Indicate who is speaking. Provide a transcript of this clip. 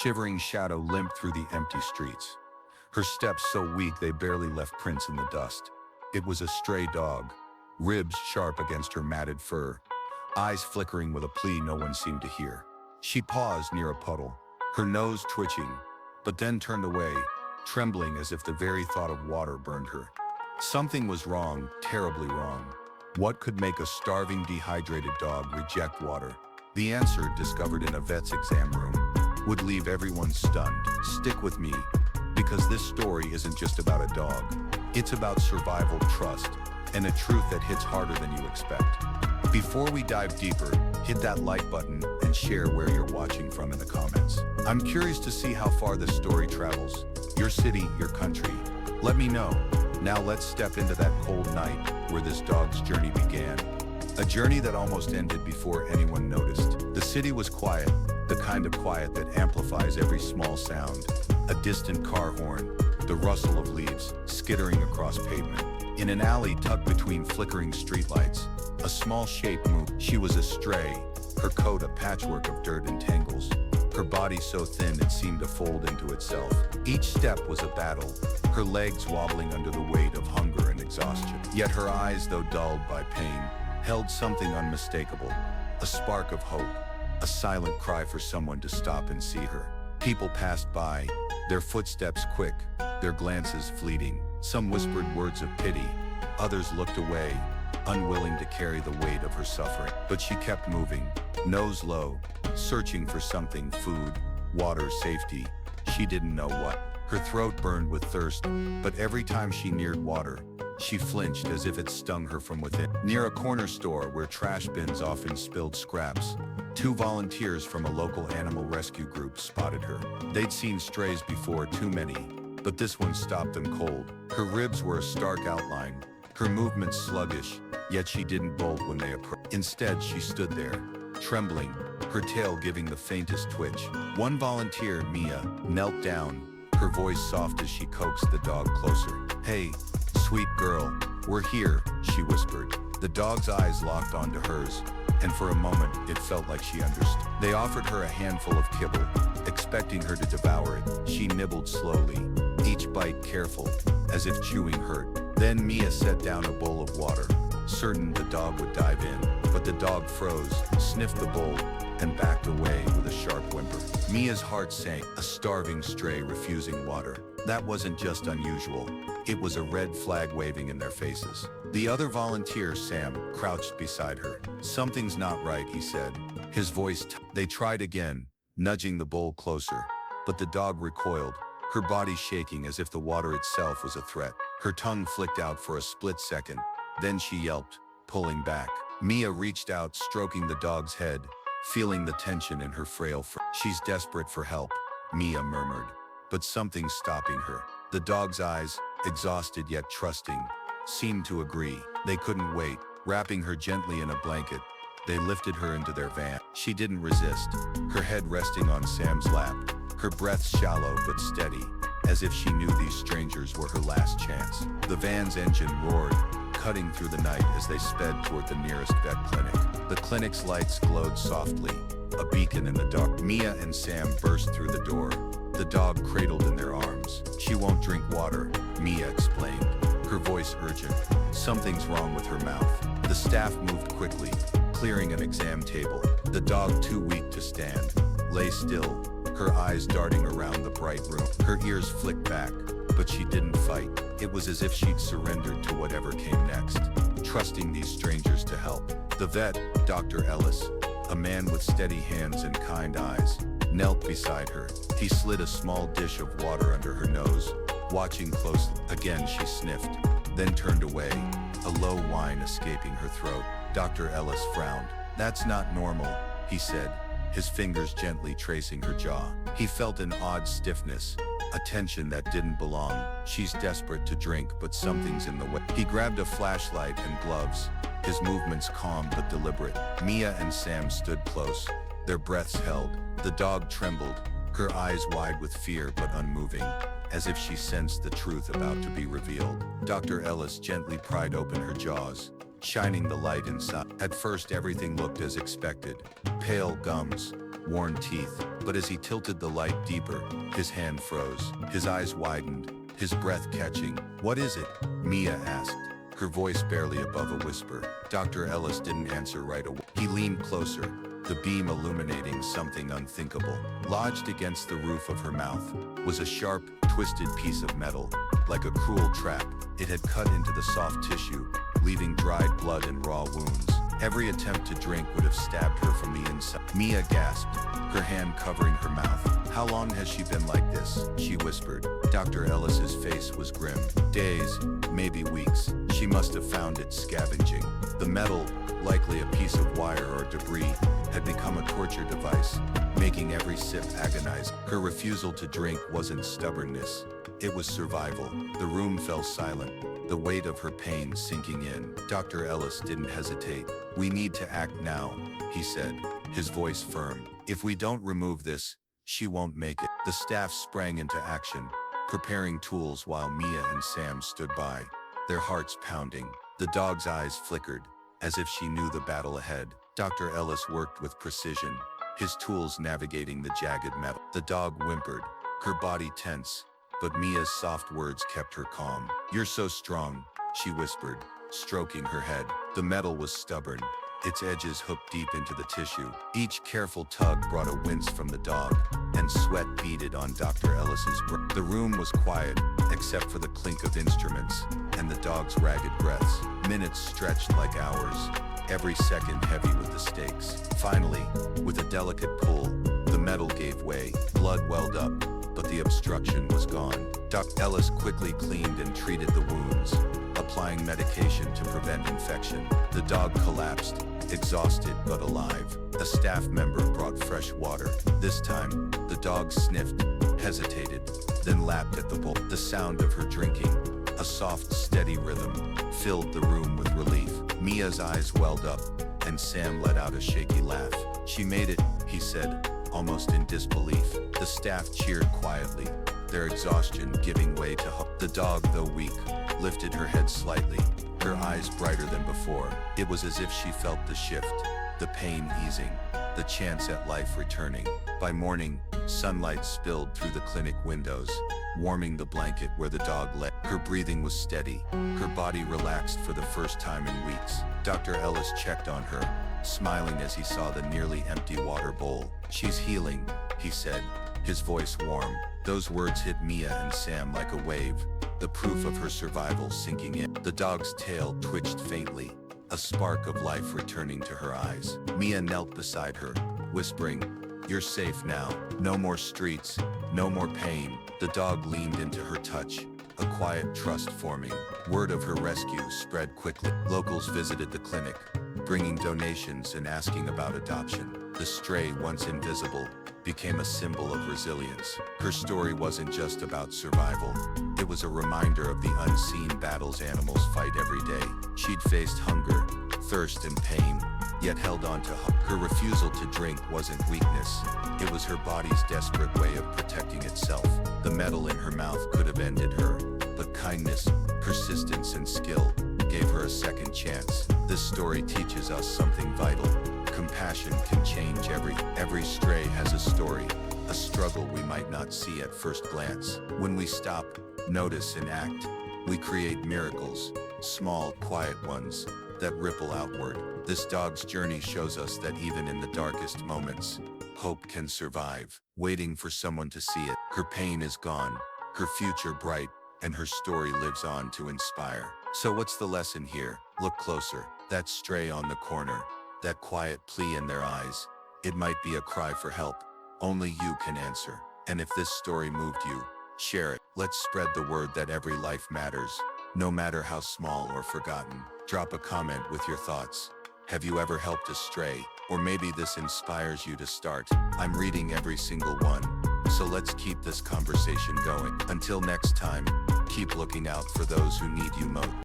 Speaker 1: shivering shadow limped through the empty streets. Her steps so weak they barely left prints in the dust. It was a stray dog, ribs sharp against her matted fur, eyes flickering with a plea no one seemed to hear. She paused near a puddle, her nose twitching, but then turned away, trembling as if the very thought of water burned her. Something was wrong, terribly wrong. What could make a starving, dehydrated dog reject water? The answer, discovered in a vet's exam room, would leave everyone stunned. Stick with me, because this story isn't just about a dog. It's about survival, trust, and a truth that hits harder than you expect. Before we dive deeper, hit that like button and share where you're watching from in the comments. I'm curious to see how far this story travels. Your city, your country. Let me know. Now let's step into that cold night where this dog's journey began. A journey that almost ended before anyone noticed. The city was quiet, the kind of quiet that amplifies every small sound. A distant car horn, the rustle of leaves skittering across pavement. In an alley tucked between flickering streetlights, a small shape moved. She was a stray, her coat a patchwork of dirt and tangles, her body so thin it seemed to fold into itself. Each step was a battle, her legs wobbling under the weight of hunger and exhaustion. Yet her eyes, though dulled by pain, held something unmistakable, a spark of hope, a silent cry for someone to stop and see her. People passed by, their footsteps quick, their glances fleeting. Some whispered words of pity, others looked away, unwilling to carry the weight of her suffering. But she kept moving, nose low, searching for something: food, water, safety. She didn't know what. Her throat burned with thirst, but every time she neared water, she flinched as if it stung her from within. Near a corner store where trash bins often spilled scraps, two volunteers from a local animal rescue group spotted her. They'd seen strays before, too many, but this one stopped them cold. Her ribs were a stark outline, her movements sluggish, yet she didn't bolt when they approached. Instead, she stood there, trembling, her tail giving the faintest twitch. One volunteer, Mia, knelt down, her voice soft as she coaxed the dog closer. "Hey, sweet girl, we're here," she whispered. The dog's eyes locked onto hers, and for a moment, it felt like she understood. They offered her a handful of kibble, expecting her to devour it. She nibbled slowly, each bite careful, as if chewing hurt. Then Mia set down a bowl of water, certain the dog would dive in. But the dog froze, sniffed the bowl, and backed away with a sharp whimper. Mia's heart sank, a starving stray refusing water. That wasn't just unusual, it was a red flag waving in their faces. The other volunteer, Sam, crouched beside her. "Something's not right," he said, his voice They tried again, nudging the bowl closer, but the dog recoiled, her body shaking as if the water itself was a threat. Her tongue flicked out for a split second, then she yelped, pulling back. Mia reached out, stroking the dog's head, feeling the tension in her frail frame. "She's desperate for help," Mia murmured, but something's stopping her. The dog's eyes, exhausted yet trusting, seemed to agree. They couldn't wait. Wrapping her gently in a blanket, they lifted her into their van. She didn't resist, her head resting on Sam's lap, her breath shallow but steady, as if she knew these strangers were her last chance. The van's engine roared, cutting through the night as they sped toward the nearest vet clinic. The clinic's lights glowed softly, a beacon in the dark. Mia and Sam burst through the door, the dog cradled in their arms. "She won't drink water," Mia explained, her voice urgent. "Something's wrong with her mouth." The staff moved quickly, clearing an exam table. The dog, too weak to stand, lay still, her eyes darting around the bright room. Her ears flicked back, but she didn't fight. It was as if she'd surrendered to whatever came next, trusting these strangers to help. The vet, Dr. Ellis, a man with steady hands and kind eyes, knelt beside her. He slid a small dish of water under her nose, watching closely. Again she sniffed, then turned away, a low whine escaping her throat. Dr. Ellis frowned. "That's not normal," he said, his fingers gently tracing her jaw. He felt an odd stiffness, a tension that didn't belong. "She's desperate to drink, but something's in the way." He grabbed a flashlight and gloves, his movements calm but deliberate. Mia and Sam stood close, their breaths held. The dog trembled, her eyes wide with fear but unmoving, as if she sensed the truth about to be revealed. Dr. Ellis gently pried open her jaws, shining the light inside. At first everything looked as expected. Pale gums, worn teeth. But as he tilted the light deeper, his hand froze. His eyes widened, his breath catching. "What is it?" Mia asked, her voice barely above a whisper. Dr. Ellis didn't answer right away. He leaned closer, the beam illuminating something unthinkable. Lodged against the roof of her mouth was a sharp, twisted piece of metal, like a cruel trap. It had cut into the soft tissue, leaving dried blood and raw wounds. Every attempt to drink would have stabbed her from the inside. Mia gasped, her hand covering her mouth. "How long has she been like this?" she whispered. Dr. Ellis's face was grim. "Days, maybe weeks. She must have found it scavenging." The metal, likely a piece of wire or debris, had become a torture device, making every sip agonizing. Her refusal to drink wasn't stubbornness, it was survival. The room fell silent, the weight of her pain sinking in. Dr. Ellis didn't hesitate. "We need to act now," he said, his voice firm. "If we don't remove this, she won't make it." The staff sprang into action, preparing tools while Mia and Sam stood by, their hearts pounding. The dog's eyes flickered, as if she knew the battle ahead. Dr. Ellis worked with precision, his tools navigating the jagged metal. The dog whimpered, her body tense, but Mia's soft words kept her calm. "You're so strong," she whispered, stroking her head. The metal was stubborn, its edges hooked deep into the tissue. Each careful tug brought a wince from the dog, and sweat beaded on Dr. Ellis's brow. The room was quiet, except for the clink of instruments and the dog's ragged breaths. Minutes stretched like hours, every second heavy with the stakes. Finally, with a delicate pull, the metal gave way. Blood welled up, but the obstruction was gone. Dr. Ellis quickly cleaned and treated the wounds, applying medication to prevent infection. The dog collapsed, exhausted but alive. A staff member brought fresh water. This time, the dog sniffed, hesitated, then lapped at the bowl. The sound of her drinking, a soft, steady rhythm, filled the room with relief. Mia's eyes welled up, and Sam let out a shaky laugh. "She made it," he said, almost in disbelief. The staff cheered quietly, their exhaustion giving way to hope. The dog, though weak, lifted her head slightly, her eyes brighter than before. It was as if she felt the shift, the pain easing, the chance at life returning. By morning, sunlight spilled through the clinic windows, warming the blanket where the dog lay. Her breathing was steady, her body relaxed for the first time in weeks. Dr. Ellis checked on her, smiling as he saw the nearly empty water bowl. "She's healing," he said, his voice warm. Those words hit Mia and Sam like a wave, the proof of her survival sinking in. The dog's tail twitched faintly, a spark of life returning to her eyes. Mia knelt beside her, whispering, "You're safe now. No more streets, no more pain." The dog leaned into her touch, a quiet trust forming. Word of her rescue spread quickly. Locals visited the clinic, bringing donations and asking about adoption. The stray, once invisible, became a symbol of resilience. Her story wasn't just about survival. It was a reminder of the unseen battles animals fight every day. She'd faced hunger, thirst, and pain, yet held on to hope. Her refusal to drink wasn't weakness. It was her body's desperate way of protecting itself. The metal in her mouth could have ended her, but kindness, persistence, and skill gave her a second chance. This story teaches us something vital. Compassion can change every stray has a story, a struggle we might not see at first glance. When we stop, notice, and act, we create miracles, small, quiet ones that ripple outward. This dog's journey shows us that even in the darkest moments, hope can survive, waiting for someone to see it. Her pain is gone, her future bright, and her story lives on to inspire. So what's the lesson here? Look closer. That stray on the corner, that quiet plea in their eyes. It might be a cry for help. Only you can answer. And if this story moved you, share it. Let's spread the word that every life matters, no matter how small or forgotten. Drop a comment with your thoughts. Have you ever helped a stray? Or maybe this inspires you to start. I'm reading every single one, so let's keep this conversation going. Until next time, keep looking out for those who need you most.